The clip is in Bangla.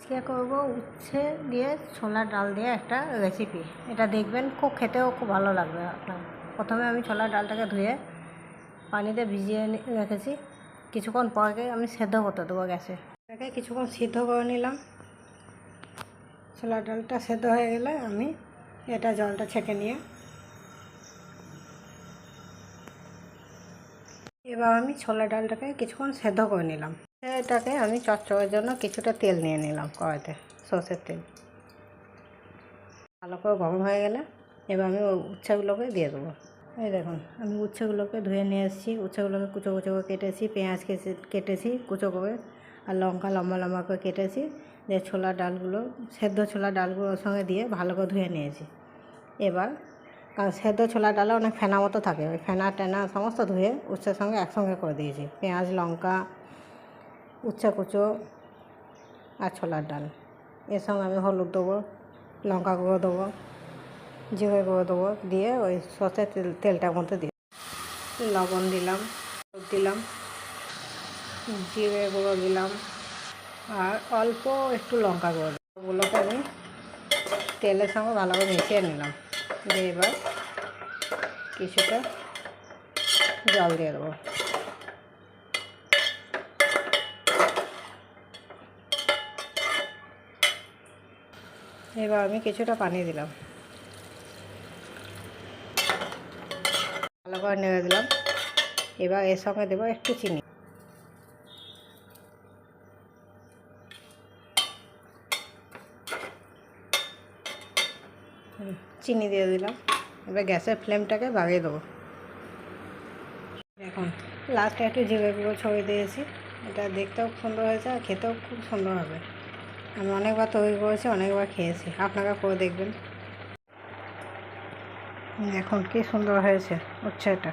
আজকে করব উচ্ছে দিয়ে ছোলার ডাল দিয়ে একটা রেসিপি। এটা দেখবেন খুব খেতেও খুব ভালো লাগবে আপনার। প্রথমে আমি ছোলার ডালটাকে ধুয়ে পানিতে ভিজিয়ে রেখেছি। কিছুক্ষণ পরে আমি সেদ্ধ করতে দেবো গ্যাসে। এটাকে কিছুক্ষণ সিদ্ধ করে নিলাম। ছোলার ডালটা সেদ্ধ হয়ে গেলে আমি এটা জলটা ছেঁকে নিয়ে এবার আমি ছোলার ডালটাকে কিছুক্ষণ সেদ্ধ করে নিলাম। এটাকে আমি চচ্চড়ের জন্য কিছুটা তেল নিয়ে নিলাম কড়াইতে, সর্ষের তেল। ভালো করে গরম হয়ে গেলে এবার আমি উচ্ছেগুলোকে দিয়ে দেবো। এই দেখুন, আমি উচ্ছেগুলোকে ধুয়ে নিয়ে এসেছি। উচ্ছেগুলোকে কুচো কুচো করে কেটেছি, পেঁয়াজ কেটেছি কুচো করে, আর লঙ্কা লম্বা লম্বা করে কেটেছি। দিয়ে ছোলার ডালগুলো, সেদ্ধ ছোলার ডালগুলোর সঙ্গে দিয়ে ভালো করে ধুয়ে নিয়েছি। এবার কারণ সেদ্ধ ছোলার ডালে অনেক ফেনা মতো থাকে, ওই ফেনা টেনা সমস্ত ধুয়ে উচ্ছের সঙ্গে একসঙ্গে করে দিয়েছি। পেঁয়াজ, লঙ্কা, উচ্ছে কুচো আর ছোলার ডাল, এর সঙ্গে আমি হলুদ দেবো, লঙ্কা গুঁড়ো দেবো, জিরে গুঁড়ো দেবো, দিয়ে ওই সর্ষের তেলটার মধ্যে দিয়ে লবণ দিলাম, দিলাম জিরে গুঁড়ো দিলাম, আর অল্প একটু লঙ্কা গুঁড়ো দিলাম। ওগুলোকে আমি তেলের সঙ্গে ভালো করে মিশিয়ে নিলাম। দিয়ে এবার কিছুটা জল দিয়ে দেবো। এবার আমি কিছুটা পানি দিলাম, ভালো করে নেড়ে দিলাম। এবার এর সঙ্গে দেবো একটু চিনি। চিনি দিয়ে দিলাম। এবার গ্যাসের ফ্লেমটাকে বাড়িয়ে দেবো। এখন লাস্টে একটু জিরে গুঁড়ো ছড়িয়ে দিয়েছি। এটা দেখতেও সুন্দর হয়েছে আর খেতেও খুব সুন্দর হবে। আমি অনেকবার তৈরি করেছি, অনেকবার খেয়েছি, আপনারা করে দেখবেন। এখন কি সুন্দর হয়েছে উচ্ছেটা।